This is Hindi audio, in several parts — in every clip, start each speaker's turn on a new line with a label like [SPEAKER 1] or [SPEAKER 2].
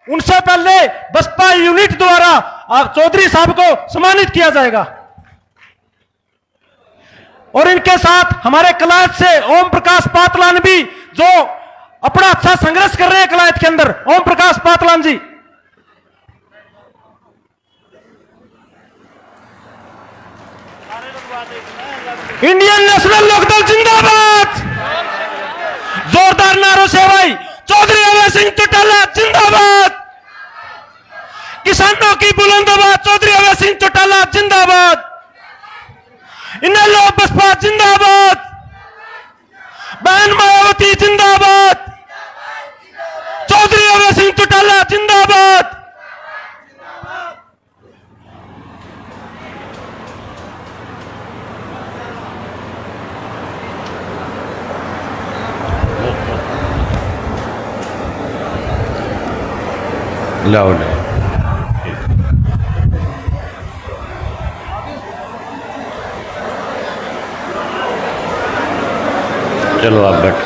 [SPEAKER 1] उनसे पहले बसपा यूनिट द्वारा चौधरी साहब को सम्मानित किया जाएगा। और इनके साथ हमारे कलायत से ओम प्रकाश पातलान भी, जो अपना अच्छा संघर्ष कर रहे हैं कलायत के अंदर। ओम प्रकाश पातलान जी। इंडियन नेशनल लोकदल जिंदाबाद। जोरदार नारों से भाई। चौधरी अभय सिंह चौटाला जिंदाबाद। किसानों की बुलंद आवाज चौधरी अभय सिंह चौटाला जिंदाबाद। इनेलो बसपा जिंदाबाद। बहन मायावती जिंदाबाद। चौधरी अभय सिंह चौटाला जिंदाबाद।
[SPEAKER 2] लाओ नहीं। चलो आप बैठ।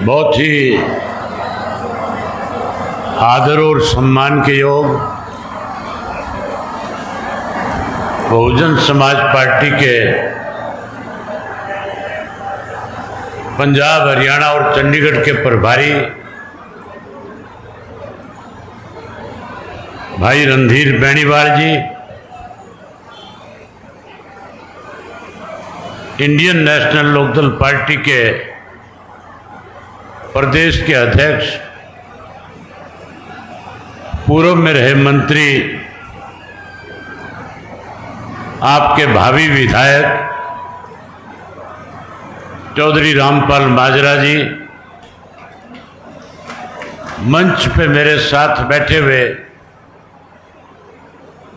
[SPEAKER 2] बहुत ही आदर और सम्मान के योग बहुजन समाज पार्टी के पंजाब, हरियाणा और चंडीगढ़ के प्रभारी भाई रणधीर बेनीवाल जी, इंडियन नेशनल लोकदल पार्टी के प्रदेश के अध्यक्ष, पूर्व में रहे मंत्री, आपके भावी विधायक चौधरी रामपाल माजरा जी, मंच पे मेरे साथ बैठे हुए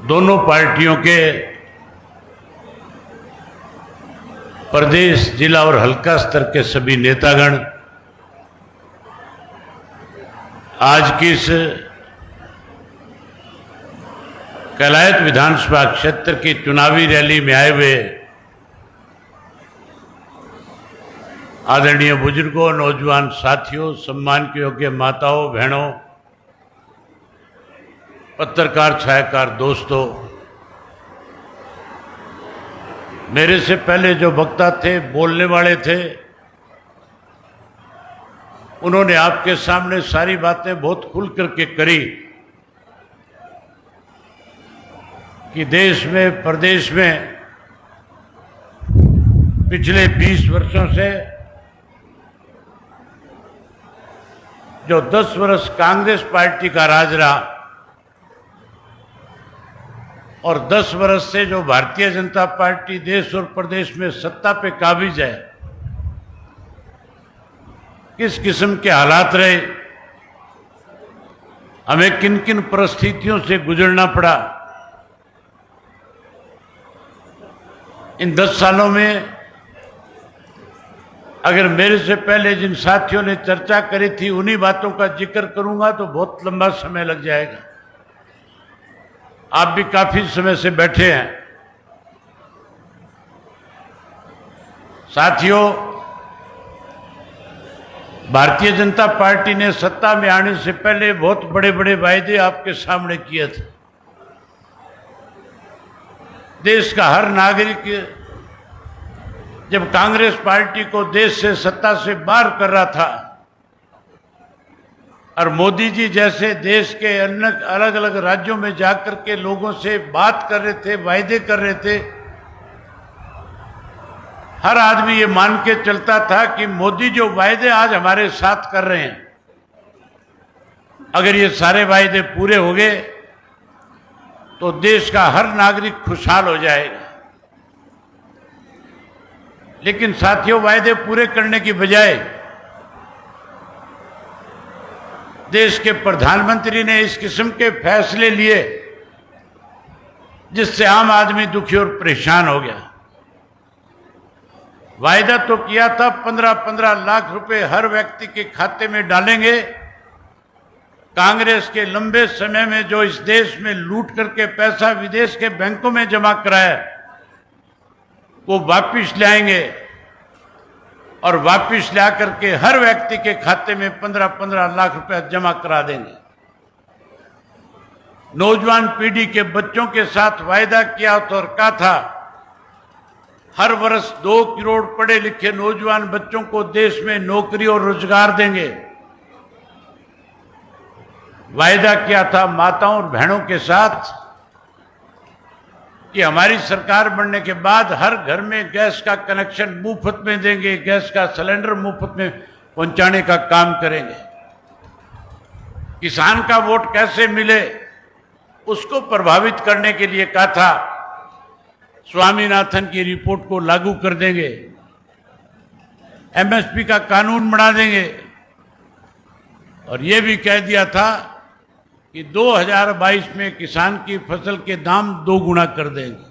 [SPEAKER 2] दोनों पार्टियों के प्रदेश, जिला और हल्का स्तर के सभी नेतागण, आज की इस कलायत विधानसभा क्षेत्र की चुनावी रैली में आए हुए आदरणीय बुजुर्गों, नौजवान साथियों, सम्मान के योग्य माताओं, बहनों, पत्रकार, छायाकार दोस्तों, मेरे से पहले जो वक्ता थे, बोलने वाले थे, उन्होंने आपके सामने सारी बातें बहुत खुल करके करी कि देश में, प्रदेश में पिछले 20 वर्षों से जो 10 वर्ष कांग्रेस पार्टी का राज रहा और 10 वर्ष से जो भारतीय जनता पार्टी देश और प्रदेश में सत्ता पे काबिज है, किस किस्म के हालात रहे, हमें किन किन परिस्थितियों से गुजरना पड़ा। इन 10 सालों में अगर मेरे से पहले जिन साथियों ने चर्चा करी थी उन्हीं बातों का जिक्र करूंगा तो बहुत लंबा समय लग जाएगा। आप भी काफी समय से बैठे हैं। साथियों, भारतीय जनता पार्टी ने सत्ता में आने से पहले बहुत बड़े बड़े वायदे आपके सामने किए थे। देश का हर नागरिक जब कांग्रेस पार्टी को देश से, सत्ता से बाहर कर रहा था और मोदी जी जैसे देश के अन्य अलग अलग राज्यों में जाकर के लोगों से बात कर रहे थे, वायदे कर रहे थे, हर आदमी ये मान के चलता था कि मोदी जो वायदे आज हमारे साथ कर रहे हैं, अगर ये सारे वायदे पूरे हो गए तो देश का हर नागरिक खुशहाल हो जाएगा। लेकिन साथियों, वायदे पूरे करने की बजाय देश के प्रधानमंत्री ने इस किस्म के फैसले लिए जिससे आम आदमी दुखी और परेशान हो गया। वायदा तो किया था 15-15 लाख रुपए हर व्यक्ति के खाते में डालेंगे। कांग्रेस के लंबे समय में जो इस देश में लूट करके पैसा विदेश के बैंकों में जमा कराया, को वापिस लाएंगे और वापिस ला करके हर व्यक्ति के खाते में 15-15 लाख रुपया जमा करा देंगे। नौजवान पीढ़ी के बच्चों के साथ वायदा किया तो और कहा था हर वर्ष 2 करोड़ पढ़े लिखे नौजवान बच्चों को देश में नौकरी और रोजगार देंगे। वायदा किया था माताओं और बहनों के साथ कि हमारी सरकार बनने के बाद हर घर में गैस का कनेक्शन मुफ्त में देंगे, गैस का सिलेंडर मुफ्त में पहुंचाने का काम करेंगे। किसान का वोट कैसे मिले उसको प्रभावित करने के लिए कहा था स्वामीनाथन की रिपोर्ट को लागू कर देंगे, एमएसपी का कानून बना देंगे और यह भी कह दिया था कि 2022 में किसान की फसल के दाम 2 गुना कर देंगे।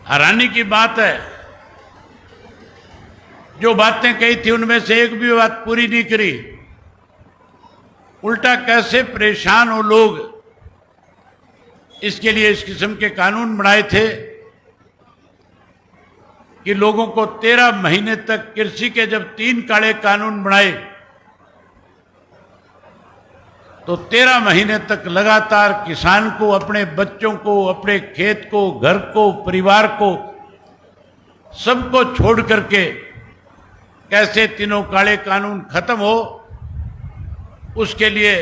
[SPEAKER 2] हैरानी की बात है, जो बातें कही थी उनमें से एक भी बात पूरी नहीं करी। उल्टा कैसे परेशान हो लोग, इसके लिए इस किस्म के कानून बनाए थे कि लोगों को 13 महीने तक कृषि के जब 3 काले कानून बनाए तो 13 महीने तक लगातार किसान को, अपने बच्चों को, अपने खेत को, घर को, परिवार को, सबको छोड़ करके कैसे तीनों काले कानून खत्म हो, उसके लिए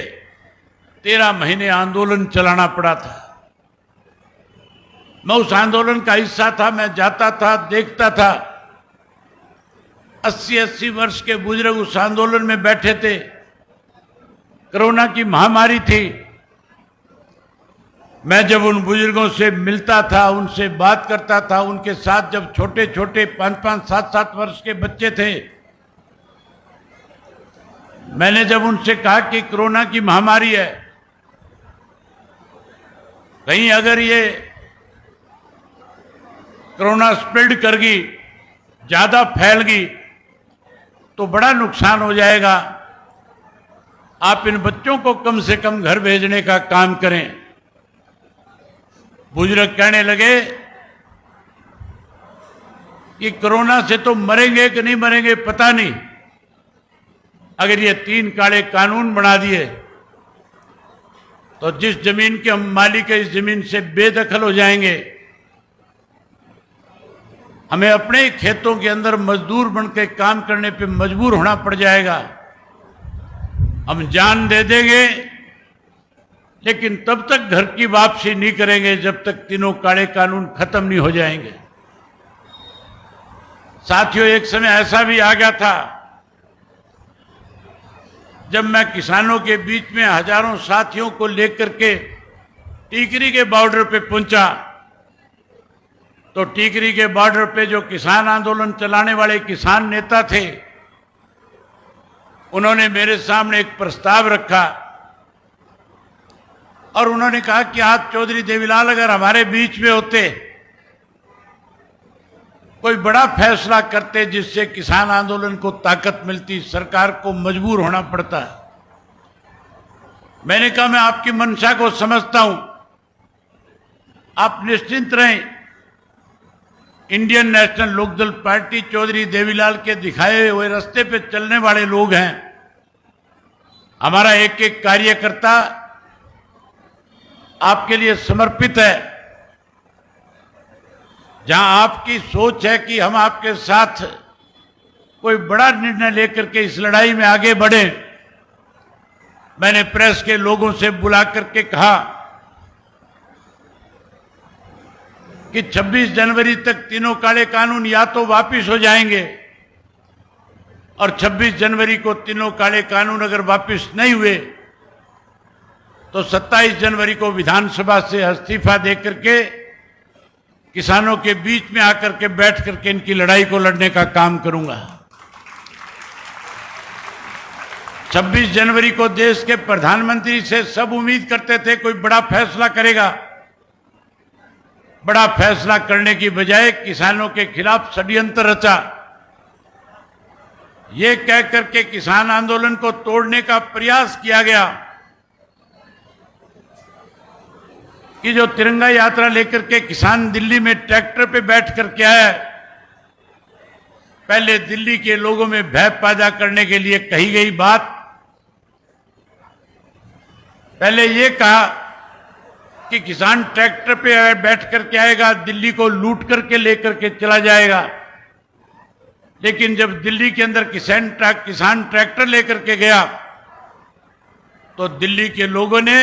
[SPEAKER 2] 13 महीने आंदोलन चलाना पड़ा था। मैं उस आंदोलन का हिस्सा था, मैं जाता था, देखता था। 80-80 वर्ष के बुजुर्ग उस आंदोलन में बैठे थे। कोरोना की महामारी थी। मैं जब उन बुजुर्गों से मिलता था, उनसे बात करता था, उनके साथ जब छोटे छोटे 5-5, 7-7 वर्ष के बच्चे थे, मैंने जब उनसे कहा कि कोरोना की महामारी है, कहीं अगर ये कोरोना स्प्रेड कर गई, ज्यादा फैल गई तो बड़ा नुकसान हो जाएगा। आप इन बच्चों को कम से कम घर भेजने का काम करें। बुजुर्ग कहने लगे कि कोरोना से तो मरेंगे कि नहीं मरेंगे पता नहीं, अगर ये 3 काले कानून बना दिए तो जिस जमीन के हम मालिक है, इस जमीन से बेदखल हो जाएंगे। हमें अपने खेतों के अंदर मजदूर बनकर काम करने पे मजबूर होना पड़ जाएगा। हम जान दे देंगे लेकिन तब तक घर की वापसी नहीं करेंगे जब तक तीनों काले कानून खत्म नहीं हो जाएंगे। साथियों, एक समय ऐसा भी आ गया था जब मैं किसानों के बीच में हजारों साथियों को लेकर के टीकरी के बॉर्डर पे पहुंचा, तो टीकरी के बॉर्डर पे जो किसान आंदोलन चलाने वाले किसान नेता थे, उन्होंने मेरे सामने एक प्रस्ताव रखा और उन्होंने कहा कि आज चौधरी देवीलाल अगर हमारे बीच में होते, कोई बड़ा फैसला करते जिससे किसान आंदोलन को ताकत मिलती, सरकार को मजबूर होना पड़ता। मैंने कहा मैं आपकी मंशा को समझता हूं, आप निश्चिंत रहें। Indian National Lokdal party Chaudhary Devilal के दिखाए हुए रास्ते पे चलने वाले लोग हैं। हमारा एक एक कार्यकर्ता आपके लिए समर्पित है। जहां आपकी सोच है कि हम आपके साथ कोई बड़ा निर्णय लेकर के इस लड़ाई में आगे बढ़े, मैंने प्रेस के लोगों से बुला करके कहा कि 26 जनवरी तक तीनों काले कानून या तो वापिस हो जाएंगे और 26 जनवरी को तीनों काले कानून अगर वापिस नहीं हुए तो 27 जनवरी को विधानसभा से इस्तीफा देकर के किसानों के बीच में आकर के बैठ करके इनकी लड़ाई को लड़ने का काम करूंगा। 26 जनवरी को देश के प्रधानमंत्री से सब उम्मीद करते थे कोई बड़ा फैसला करेगा। बड़ा फैसला करने की बजाय किसानों के खिलाफ षड्यंत्र रचा। ये कह करके किसान आंदोलन को तोड़ने का प्रयास किया गया कि जो तिरंगा यात्रा लेकर के किसान दिल्ली में ट्रैक्टर पे बैठ करके आया, पहले दिल्ली के लोगों में भय पैदा करने के लिए कही गई बात, पहले ये कहा कि किसान ट्रैक्टर पे बैठ करके आएगा, दिल्ली को लूट करके लेकर के चला जाएगा। लेकिन जब दिल्ली के अंदर किसान ट्रैक्टर लेकर के गया तो दिल्ली के लोगों ने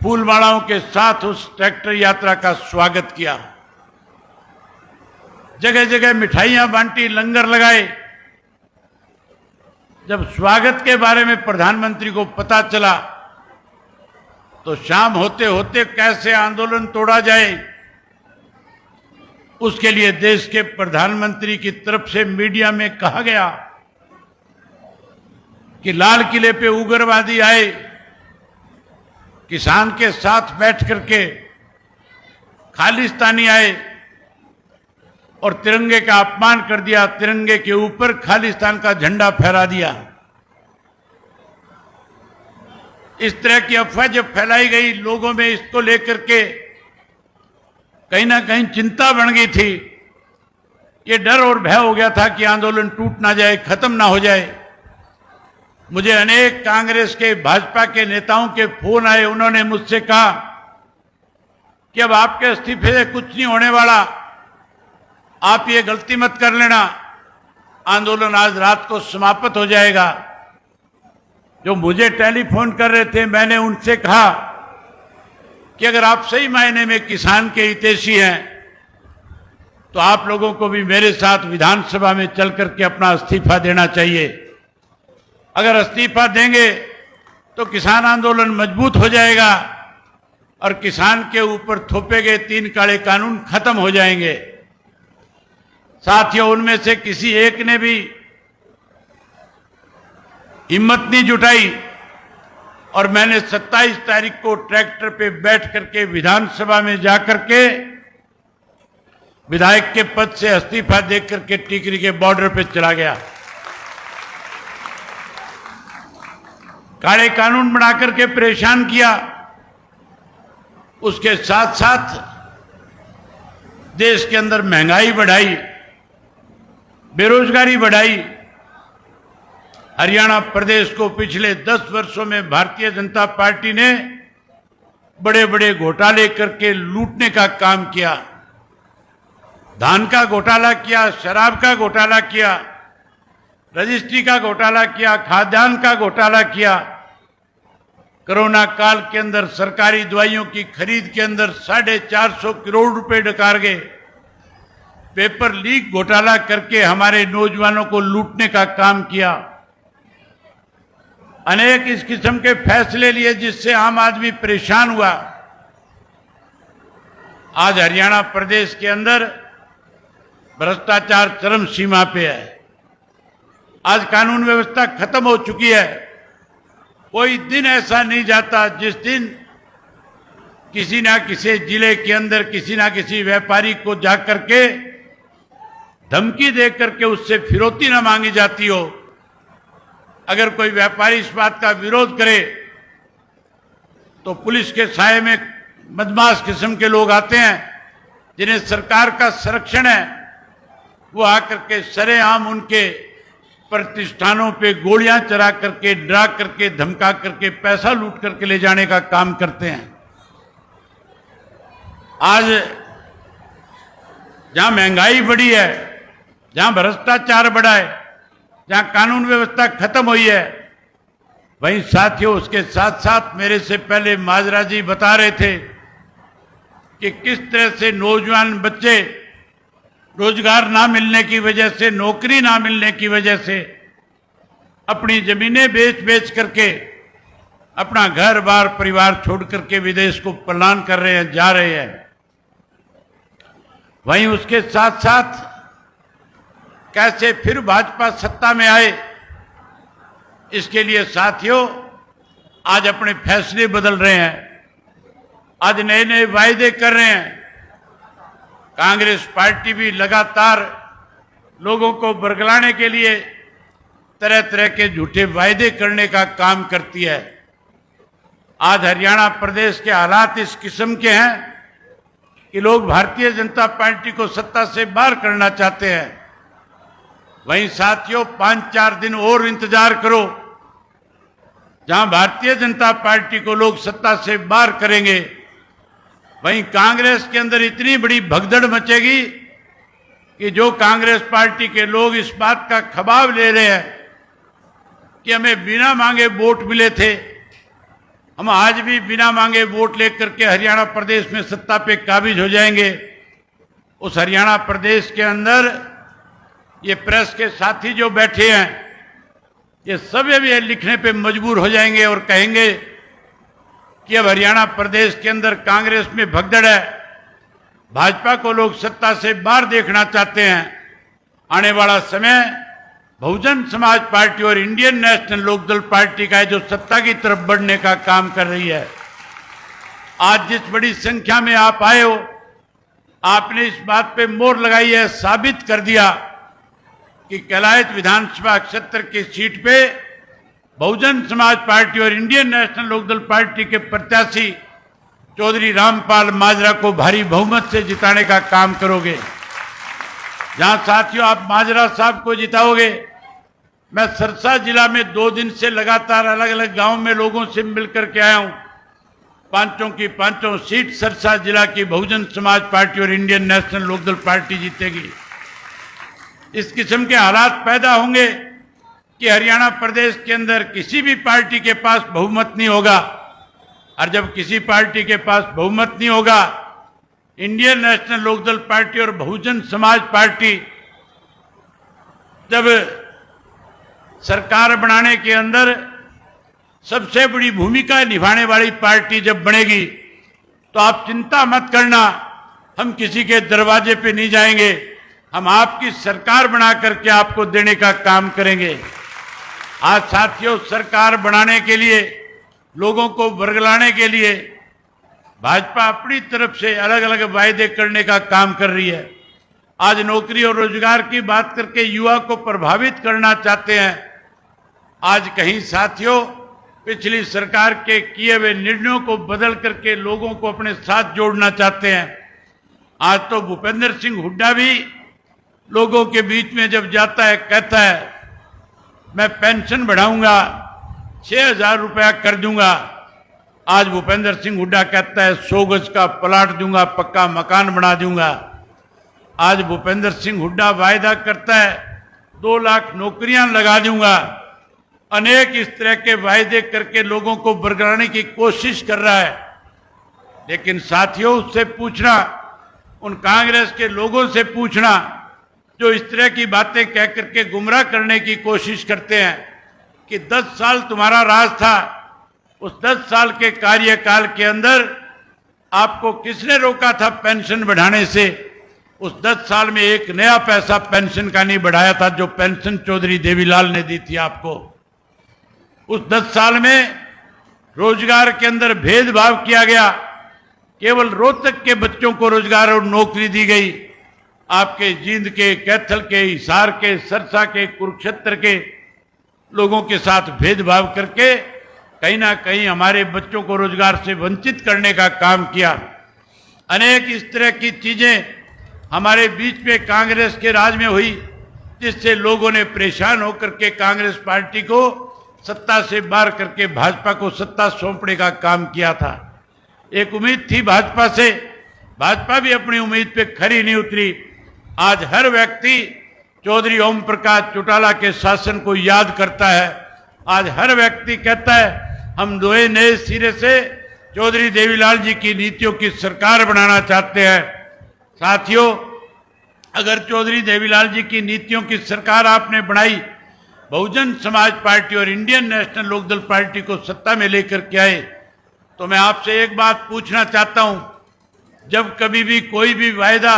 [SPEAKER 2] फूलमालाओं के साथ उस ट्रैक्टर यात्रा का स्वागत किया, जगह जगह मिठाइयां बांटी, लंगर लगाए। जब स्वागत के बारे में प्रधानमंत्री को पता चला तो शाम होते होते कैसे आंदोलन तोड़ा जाए, उसके लिए देश के प्रधानमंत्री की तरफ से मीडिया में कहा गया कि लाल किले पे उग्रवादी आए, किसान के साथ बैठ करके खालिस्तानी आए और तिरंगे का अपमान कर दिया, तिरंगे के ऊपर खालिस्तान का झंडा फहरा दिया। इस तरह की अफवाह जब फैलाई गई, लोगों में इसको लेकर के कहीं ना कहीं चिंता बन गई थी। ये डर और भय हो गया था कि आंदोलन टूट ना जाए, खत्म ना हो जाए। मुझे अनेक कांग्रेस के, भाजपा के नेताओं के फोन आए, उन्होंने मुझसे कहा कि अब आपके इस्तीफे से कुछ नहीं होने वाला, आप ये गलती मत कर लेना, आंदोलन आज रात को समाप्त हो जाएगा। जो मुझे टेलीफोन कर रहे थे, मैंने उनसे कहा कि अगर आप सही मायने में किसान के हितैषी हैं तो आप लोगों को भी मेरे साथ विधानसभा में चल करके अपना इस्तीफा देना चाहिए। अगर इस्तीफा देंगे तो किसान आंदोलन मजबूत हो जाएगा और किसान के ऊपर थोपे गए 3 काले कानून खत्म हो जाएंगे। साथियों, उनमें से किसी एक ने भी हिम्मत नहीं जुटाई और मैंने 27 तारीख को ट्रैक्टर पे बैठ करके विधानसभा में जाकर के विधायक के पद से इस्तीफा दे करके टिकरी के बॉर्डर पे चला गया। काले कानून बना करके परेशान किया, उसके साथ साथ देश के अंदर महंगाई बढ़ाई, बेरोजगारी बढ़ाई। हरियाणा प्रदेश को पिछले 10 वर्षों में भारतीय जनता पार्टी ने बड़े बड़े घोटाले करके लूटने का काम किया। धान का घोटाला किया, शराब का घोटाला किया, रजिस्ट्री का घोटाला किया, खाद्यान्न का घोटाला किया। कोरोना काल के अंदर सरकारी दवाइयों की खरीद के अंदर 450 करोड़ रुपए डकार गए। पेपर लीक घोटाला करके हमारे नौजवानों को लूटने का काम किया। अनेक इस किस्म के फैसले लिए जिससे आम आदमी परेशान हुआ। आज हरियाणा प्रदेश के अंदर भ्रष्टाचार चरम सीमा पे है। आज कानून व्यवस्था खत्म हो चुकी है। कोई दिन ऐसा नहीं जाता जिस दिन किसी ना किसी जिले के अंदर किसी ना किसी व्यापारी को जाकर के धमकी दे करके उससे फिरौती ना मांगी जाती हो। अगर कोई व्यापारी इस बात का विरोध करे तो पुलिस के साए में बदमाश किस्म के लोग आते हैं जिन्हें सरकार का संरक्षण है, वो आकर के सरेआम उनके प्रतिष्ठानों पे गोलियां चला करके, डरा करके, धमका करके पैसा लूट करके ले जाने का काम करते हैं। आज जहां महंगाई बढ़ी है, जहां भ्रष्टाचार बढ़ा है, जहां कानून व्यवस्था खत्म हुई है, वहीं साथियों उसके साथ साथ मेरे से पहले माजरा जी बता रहे थे कि किस तरह से नौजवान बच्चे रोजगार ना मिलने की वजह से, नौकरी ना मिलने की वजह से अपनी जमीनें बेच बेच करके अपना घर बार परिवार छोड़ करके विदेश को पलायन कर रहे हैं, जा रहे हैं। वहीं उसके साथ साथ कैसे फिर भाजपा सत्ता में आए, इसके लिए साथियों आज अपने फैसले बदल रहे हैं, आज नए नए वायदे कर रहे हैं। कांग्रेस पार्टी भी लगातार लोगों को बरगलाने के लिए तरह तरह के झूठे वायदे करने का काम करती है। आज हरियाणा प्रदेश के हालात इस किस्म के हैं कि लोग भारतीय जनता पार्टी को सत्ता से बाहर करना चाहते हैं। वहीं साथियों 5-4 दिन और इंतजार करो, जहां भारतीय जनता पार्टी को लोग सत्ता से बाहर करेंगे, वहीं कांग्रेस के अंदर इतनी बड़ी भगदड़ मचेगी कि जो कांग्रेस पार्टी के लोग इस बात का खबाव ले रहे हैं कि हमें बिना मांगे वोट मिले थे, हम आज भी बिना मांगे वोट लेकर के हरियाणा प्रदेश में सत्ता पे काबिज हो जाएंगे। उस हरियाणा प्रदेश के अंदर ये प्रेस के साथी जो बैठे हैं, ये सब ये लिखने पे मजबूर हो जाएंगे और कहेंगे कि अब हरियाणा प्रदेश के अंदर कांग्रेस में भगदड़ है, भाजपा को लोग सत्ता से बाहर देखना चाहते हैं। आने वाला समय बहुजन समाज पार्टी और इंडियन नेशनल लोकदल पार्टी का है जो सत्ता की तरफ बढ़ने का काम कर रही है। आज जिस बड़ी संख्या में आप आए हो, आपने इस बात पे मोहर लगाई है, साबित कर दिया कि कैलायत विधानसभा क्षेत्र की सीट पे बहुजन समाज पार्टी और इंडियन नेशनल लोकदल पार्टी के प्रत्याशी चौधरी रामपाल माजरा को भारी बहुमत से जिताने का काम करोगे। जहां साथियों आप माजरा साहब को जिताओगे, मैं सरसा जिला में 2 दिन से लगातार अलग अलग गांव में लोगों से मिलकर के आया हूं। पांचों की पांचों सीट सरसा जिला की बहुजन समाज पार्टी और इंडियन नेशनल लोकदल पार्टी जीतेगी। इस किस्म के हालात पैदा होंगे कि हरियाणा प्रदेश के अंदर किसी भी पार्टी के पास बहुमत नहीं होगा, और जब किसी पार्टी के पास बहुमत नहीं होगा, इंडियन नेशनल लोकदल पार्टी और बहुजन समाज पार्टी जब सरकार बनाने के अंदर सबसे बड़ी भूमिका निभाने वाली पार्टी जब बनेगी, तो आप चिंता मत करना, हम किसी के दरवाजे पे नहीं जाएंगे, हम आपकी सरकार बना करके आपको देने का काम करेंगे। आज साथियों सरकार बनाने के लिए, लोगों को वर्गलाने के लिए भाजपा अपनी तरफ से अलग अलग वायदे करने का काम कर रही है। आज नौकरी और रोजगार की बात करके युवा को प्रभावित करना चाहते हैं। आज कहीं साथियों पिछली सरकार के किए हुए निर्णयों को बदल करके लोगों को अपने साथ जोड़ना चाहते हैं। आज तो भूपेंद्र सिंह हुड्डा भी लोगों के बीच में जब जाता है कहता है मैं पेंशन बढ़ाऊंगा, 6,000 रुपया कर दूंगा। आज भूपेंद्र सिंह हुड्डा कहता है 100 गज का प्लाट दूंगा, पक्का मकान बना दूंगा। आज भूपेंद्र सिंह हुड्डा वायदा करता है 2 लाख नौकरियां लगा दूंगा। अनेक इस तरह के वायदे करके लोगों को बरगलाने की कोशिश कर रहा है। लेकिन साथियों उससे पूछना, उन कांग्रेस के लोगों से पूछना जो इस तरह की बातें कह करके गुमराह करने की कोशिश करते हैं कि 10 साल तुम्हारा राज था, उस 10 साल के कार्यकाल के अंदर आपको किसने रोका था पेंशन बढ़ाने से? उस 10 साल में एक नया पैसा पेंशन का नहीं बढ़ाया था जो पेंशन चौधरी देवीलाल ने दी थी आपको। उस 10 साल में रोजगार के अंदर भेदभाव किया गया, केवल रोहतक के बच्चों को रोजगार और नौकरी दी गई। आपके जींद के, कैथल के, हिसार के, सरसा के, कुरुक्षेत्र के लोगों के साथ भेदभाव करके कहीं ना कहीं हमारे बच्चों को रोजगार से वंचित करने का काम किया। अनेक इस तरह की चीजें हमारे बीच में कांग्रेस के राज में हुई, जिससे लोगों ने परेशान होकर के कांग्रेस पार्टी को सत्ता से बाहर करके भाजपा को सत्ता सौंपने का काम किया था। एक उम्मीद थी भाजपा से, भाजपा भी अपनी उम्मीद पे खरी नहीं उतरी। आज हर व्यक्ति चौधरी ओम प्रकाश चौटाला के शासन को याद करता है। आज हर व्यक्ति कहता है हम नए सिरे से चौधरी देवीलाल जी की नीतियों की सरकार बनाना चाहते हैं। साथियों, अगर चौधरी देवीलाल जी की नीतियों की सरकार आपने बनाई, बहुजन समाज पार्टी और इंडियन नेशनल लोकदल पार्टी को सत्ता में लेकर के आए, तो मैं आपसे एक बात पूछना चाहता हूं, जब कभी भी कोई भी वायदा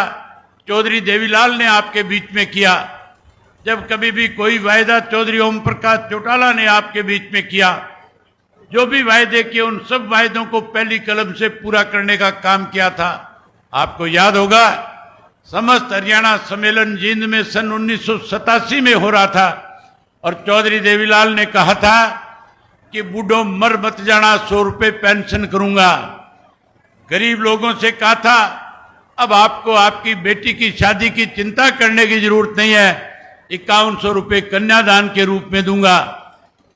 [SPEAKER 2] चौधरी देवीलाल ने आपके बीच में किया, जब कभी भी कोई वायदा चौधरी ओम प्रकाश चौटाला ने आपके बीच में किया, जो भी वायदे किए उन सब वायदों को पहली कलम से पूरा करने का काम किया था। आपको याद होगा समस्त हरियाणा सम्मेलन जींद में सन 1987 में हो रहा था और चौधरी देवीलाल ने कहा था कि बूढ़ों मर मत जाना, 100 रुपए पेंशन करूंगा। गरीब लोगों से कहा था अब आपको आपकी बेटी की शादी की चिंता करने की जरूरत नहीं है, 5100 रुपए कन्यादान के रूप में दूंगा।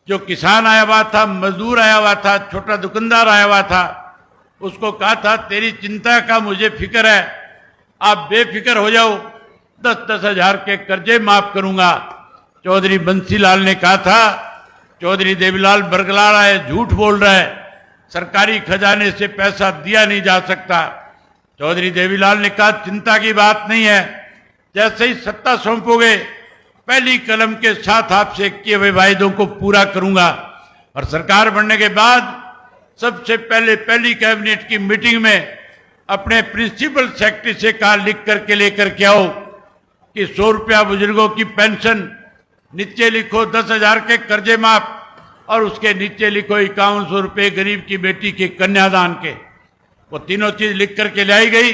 [SPEAKER 2] जो किसान आया हुआ था, मजदूर आया हुआ था, छोटा दुकानदार आया हुआ था, उसको कहा था तेरी चिंता का मुझे फिक्र है, आप बेफिक्र हो जाओ, 10-10 हजार के कर्जे माफ करूंगा। चौधरी बंसीलाल ने कहा था चौधरी देवीलाल बरगला रहा है, झूठ बोल रहा है, सरकारी खजाने से पैसा दिया नहीं जा सकता। चौधरी देवीलाल ने कहा चिंता की बात नहीं है, जैसे ही सत्ता सौंपोगे पहली कलम के साथ आपसे किए हुए वायदों को पूरा करूंगा। और सरकार बनने के बाद सबसे पहले पहली कैबिनेट की मीटिंग में अपने प्रिंसिपल सेक्रेटरी से कहा लिख करके लेकर के आओ कि 100 रुपया बुजुर्गों की पेंशन, नीचे लिखो 10 हजार के कर्जे माफ, और उसके नीचे लिखो 5100 रुपये गरीब की बेटी के कन्यादान के। वो तीनों चीज लिख करके लाई गई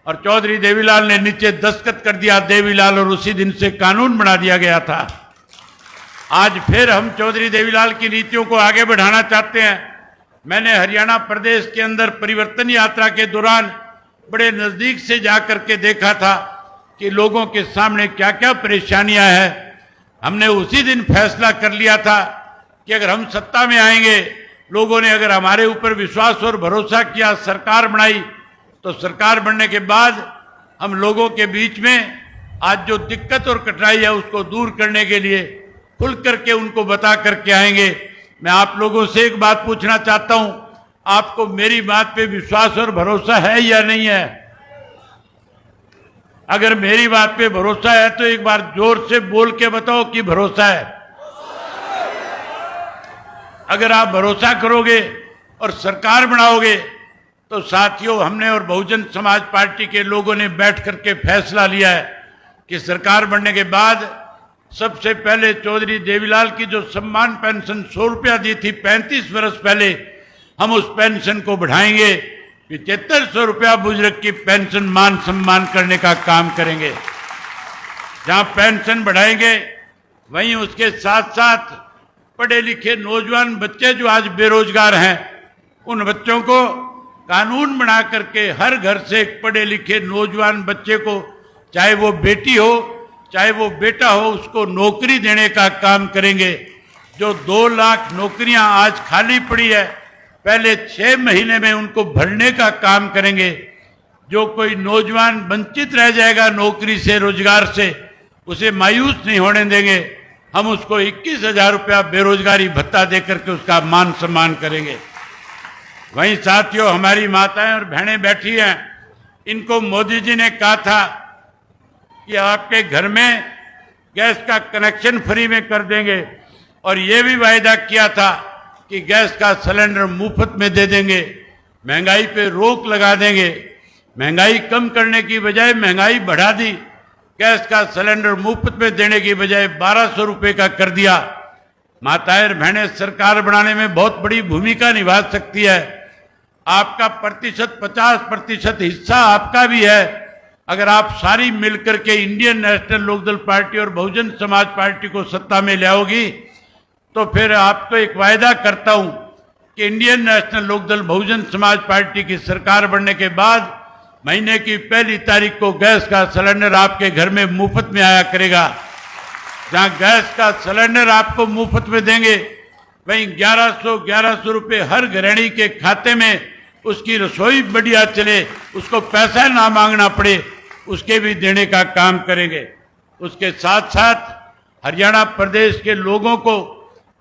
[SPEAKER 2] और चौधरी देवीलाल ने नीचे दस्तखत कर दिया देवीलाल, और उसी दिन से कानून बना दिया गया था। आज फिर हम चौधरी देवीलाल की नीतियों को आगे बढ़ाना चाहते हैं। मैंने हरियाणा प्रदेश के अंदर परिवर्तन यात्रा के दौरान बड़े नजदीक से जाकर के देखा था कि लोगों के सामने क्या क्या परेशानियां हैं। हमने उसी दिन फैसला कर लिया था कि अगर हम सत्ता में आएंगे, लोगों ने अगर हमारे ऊपर विश्वास और भरोसा किया, सरकार बनाई, तो सरकार बनने के बाद हम लोगों के बीच में आज जो दिक्कत और कठिनाई है उसको दूर करने के लिए खुल करके उनको बता करके आएंगे। मैं आप लोगों से एक बात पूछना चाहता हूं, आपको मेरी बात पे विश्वास और भरोसा है या नहीं है? अगर मेरी बात पे भरोसा है तो एक बार जोर से बोल के बताओ कि भरोसा है। अगर आप भरोसा करोगे और सरकार बनाओगे तो साथियों, हमने और बहुजन समाज पार्टी के लोगों ने बैठ करके फैसला लिया है कि सरकार बनने के बाद सबसे पहले चौधरी देवीलाल की जो सम्मान पेंशन 100 रुपया दी थी 35 वर्ष पहले, हम उस पेंशन को बढ़ाएंगे, 7500 रुपया बुजुर्ग की पेंशन मान सम्मान करने का काम करेंगे। जहां पेंशन बढ़ाएंगे वहीं उसके साथ साथ पढ़े लिखे नौजवान बच्चे जो आज बेरोजगार हैं, उन बच्चों को कानून बना करके हर घर से एक पढ़े लिखे नौजवान बच्चे को, चाहे वो बेटी हो चाहे वो बेटा हो, उसको नौकरी देने का काम करेंगे। जो 2 लाख नौकरियां आज खाली पड़ी है, पहले 6 महीने में उनको भरने का काम करेंगे। जो कोई नौजवान वंचित रह जाएगा नौकरी से, रोजगार से, उसे मायूस नहीं होने देंगे। हम उसको 21,000 रुपया बेरोजगारी भत्ता देकर के उसका मान सम्मान करेंगे। वहीं साथियों, हमारी माताएं और बहनें बैठी हैं, इनको मोदी जी ने कहा था कि आपके घर में गैस का कनेक्शन फ्री में कर देंगे, और ये भी वायदा किया था कि गैस का सिलेंडर मुफ्त में दे देंगे, महंगाई पे रोक लगा देंगे। महंगाई कम करने की बजाय महंगाई बढ़ा दी, गैस का सिलेंडर मुफ्त में देने की बजाय 1200 रुपये का कर दिया। माताएं और बहनें सरकार बनाने में बहुत बड़ी भूमिका निभा सकती है। आपका प्रतिशत 50% हिस्सा आपका भी है। अगर आप सारी मिलकर के इंडियन नेशनल लोकदल पार्टी और बहुजन समाज पार्टी को सत्ता में लाओगी, तो फिर आपको एक वायदा करता हूं कि Indian National Lokdal Bahujan Samaj party की सरकार बनने के बाद महीने की पहली तारीख को गैस का सिलेंडर आपके घर में मुफ्त में आया करेगा। जहां गैस का सिलेंडर आपको मुफ्त में देंगे, वहीं 1100 रुपये हर गृहिणी के खाते में उसकी रसोई बढ़िया चले, उसको पैसा ना मांगना पड़े, उसके भी देने का काम करेंगे। उसके साथ साथ हरियाणा प्रदेश के लोगों को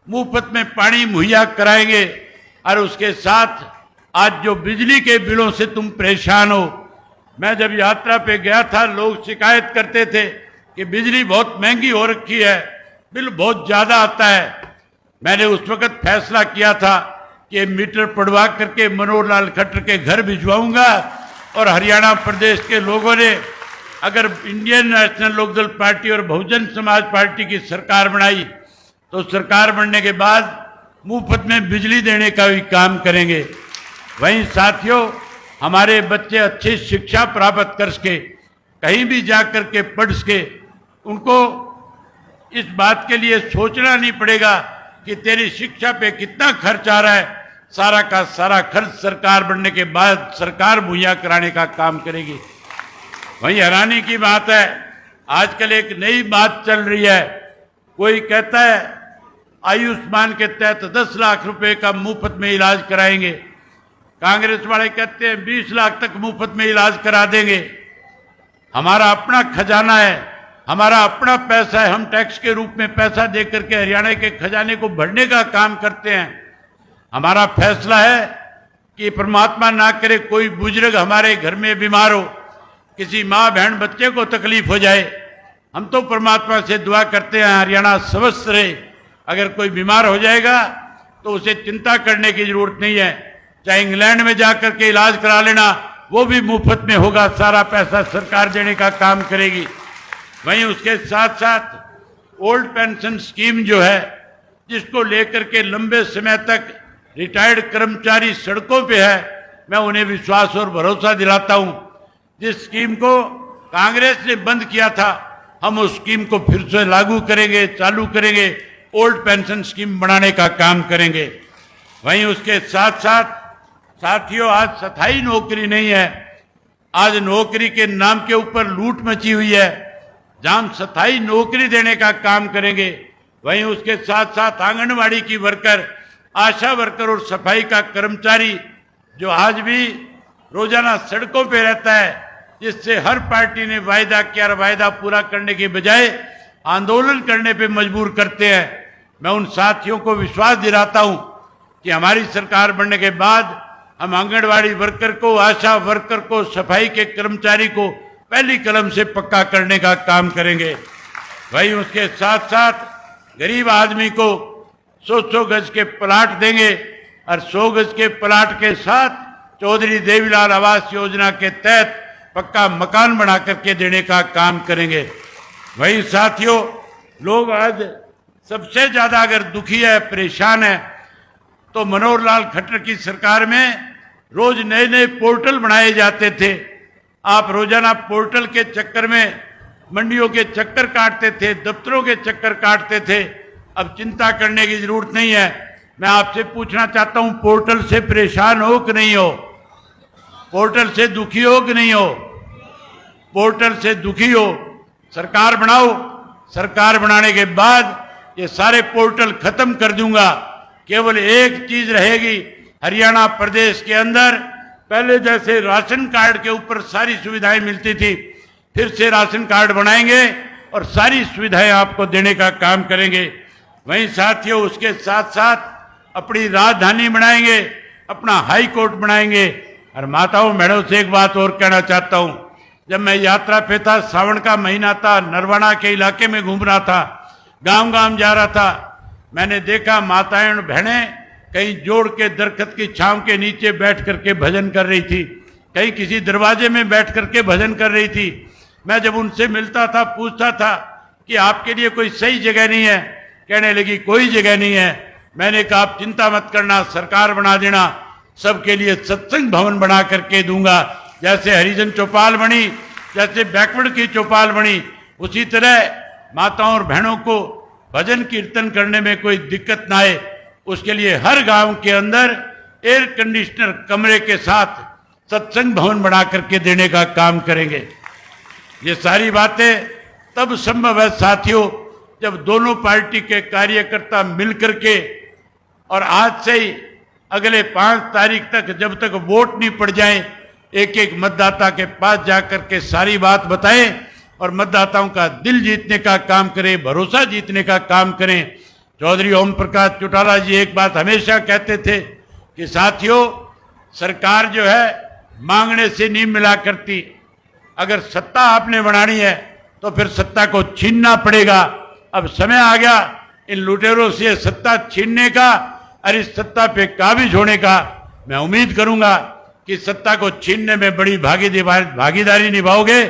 [SPEAKER 2] मुफ्त में पानी मुहैया कराएंगे। और उसके साथ आज जो बिजली के बिलों से तुम परेशान हो, मैं जब यात्रा पे गया था, लोग शिकायत करते थे कि बिजली बहुत महंगी हो रखी है, बिल बहुत ज्यादा आता है। मैंने उस वक्त फैसला किया था कि मीटर पड़वा करके मनोहर लाल खट्टर के घर भिजवाऊंगा, और हरियाणा प्रदेश के लोगों ने अगर इंडियन नेशनल लोकदल पार्टी और बहुजन समाज पार्टी की सरकार बनाई, तो सरकार बनने के बाद मुफ्त में बिजली देने का भी काम करेंगे। वहीं साथियों, हमारे बच्चे अच्छी शिक्षा प्राप्त कर सके, कहीं भी जाकर के पढ़ सके, उनको इस बात के लिए सोचना नहीं पड़ेगा कि तेरी शिक्षा पे कितना खर्च आ रहा है, सारा का सारा खर्च सरकार बनने के बाद सरकार मुहैया कराने का काम करेगी। वहीं हैरानी की बात है, आजकल एक नई बात चल रही है। कोई कहता है आयुष्मान के तहत 10 लाख रुपए का मुफ्त में इलाज कराएंगे, कांग्रेस वाले कहते हैं 20 लाख तक मुफ्त में इलाज करा देंगे। हमारा अपना खजाना है, हमारा अपना पैसा है, हम टैक्स के रूप में पैसा दे करके हरियाणा के खजाने को भरने का काम करते हैं। हमारा फैसला है कि परमात्मा ना करे कोई बुजुर्ग हमारे घर में बीमार हो, किसी माँ बहन बच्चे को तकलीफ हो जाए, हम तो परमात्मा से दुआ करते हैं हरियाणा स्वस्थ रहे। अगर कोई बीमार हो जाएगा तो उसे चिंता करने की जरूरत नहीं है, चाहे इंग्लैंड में जाकर के इलाज करा लेना, वो भी मुफ्त में होगा, सारा पैसा सरकार देने का काम करेगी। वहीं उसके साथ साथ ओल्ड पेंशन स्कीम जो है, जिसको लेकर के लंबे समय तक रिटायर्ड कर्मचारी सड़कों पे है, मैं उन्हें विश्वास और भरोसा दिलाता हूं। जिस स्कीम को कांग्रेस ने बंद किया था, हम उस स्कीम को फिर से लागू करेंगे, चालू करेंगे, ओल्ड पेंशन स्कीम बनाने का काम करेंगे। वहीं उसके साथ साथ साथियों, आज स्थायी नौकरी नहीं है, आज नौकरी के नाम के ऊपर लूट मची हुई है, जहां स्थायी नौकरी देने का काम करेंगे। वहीं उसके साथ साथ आंगनवाड़ी की वर्कर, आशा वर्कर और सफाई का कर्मचारी जो आज भी रोजाना सड़कों पे रहता है, जिससे हर पार्टी ने वायदा किया और वायदा पूरा करने के बजाय आंदोलन करने पे मजबूर करते हैं। मैं उन साथियों को विश्वास दिलाता हूं कि हमारी सरकार बनने के बाद हम आंगनवाड़ी वर्कर को, आशा वर्कर को, सफाई के कर्मचारी को पहली कलम से पक्का करने का काम करेंगे। वहीं उसके साथ साथ गरीब आदमी को 100 गज के प्लाट देंगे और 100 गज के प्लाट के साथ चौधरी देवीलाल आवास योजना के तहत पक्का मकान बना करके देने का काम करेंगे। वहीं साथियों, लोग आज सबसे ज्यादा अगर दुखी है, परेशान है, तो मनोहर लाल खट्टर की सरकार में रोज नए नए पोर्टल बनाए जाते थे। आप रोजाना पोर्टल के चक्कर में मंडियों के चक्कर काटते थे, दफ्तरों के चक्कर काटते थे। अब चिंता करने की जरूरत नहीं है। मैं आपसे पूछना चाहता हूं, पोर्टल से परेशान हो कि नहीं हो? पोर्टल से दुखी हो कि नहीं हो? पोर्टल से दुखी हो? सरकार बनाओ, सरकार बनाने के बाद ये सारे पोर्टल खत्म कर दूंगा। केवल एक चीज रहेगी, हरियाणा प्रदेश के अंदर पहले जैसे राशन कार्ड के ऊपर सारी सुविधाएं मिलती थी, फिर से राशन कार्ड बनाएंगे और सारी सुविधाएं आपको देने का काम करेंगे। वहीं साथियों, उसके साथ साथ अपनी राजधानी बनाएंगे, अपना हाई कोर्ट बनाएंगे। और माताओं बहनों से एक बात और कहना चाहता हूं, जब मैं यात्रा पे था, सावन का महीना था, नरवाना के इलाके में घूम रहा था, गांव गांव जा रहा था, मैंने देखा माताएं और बहनें कहीं जोड़ के दरख्त की छांव के नीचे बैठ करके भजन कर रही थी, कहीं किसी दरवाजे में बैठ करके भजन कर रही थी। मैं जब उनसे मिलता था, पूछता था कि आपके लिए कोई सही जगह नहीं है? कहने लगी कोई जगह नहीं है। मैंने कहा आप चिंता मत करना, सरकार बना देना, सबके लिए सत्संग भवन बना करके दूंगा। जैसे हरिजन चौपाल बनी, जैसे बैकवर्ड की चौपाल बनी, उसी तरह माताओं और बहनों को भजन कीर्तन करने में कोई दिक्कत ना आए, उसके लिए हर गांव के अंदर एयर कंडीशनर कमरे के साथ सत्संग भवन बना करके देने का काम करेंगे। ये सारी बातें तब संभव है साथियों, जब दोनों पार्टी के कार्यकर्ता मिलकर के, और आज से ही अगले 5 तारीख तक, जब तक वोट नहीं पड़ जाए, एक एक मतदाता के पास जाकर के सारी बात बताएं और मतदाताओं का दिल जीतने का काम करें, भरोसा जीतने का काम करें। चौधरी ओम प्रकाश चौटाला जी एक बात हमेशा कहते थे कि साथियों, सरकार जो है मांगने से नहीं मिला करती, अगर सत्ता आपने बनानी है तो फिर सत्ता को छीनना पड़ेगा। अब समय आ गया इन लुटेरों से सत्ता छीनने का और इस सत्ता पे काबिज होने का। मैं उम्मीद करूंगा कि सत्ता को छीनने में बड़ी भागीदारी निभाओगे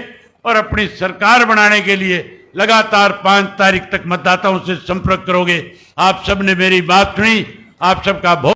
[SPEAKER 2] और अपनी सरकार बनाने के लिए लगातार 5 तारीख तक मतदाताओं से संपर्क करोगे। आप सबने मेरी बात सुनी, आप सबका बहुत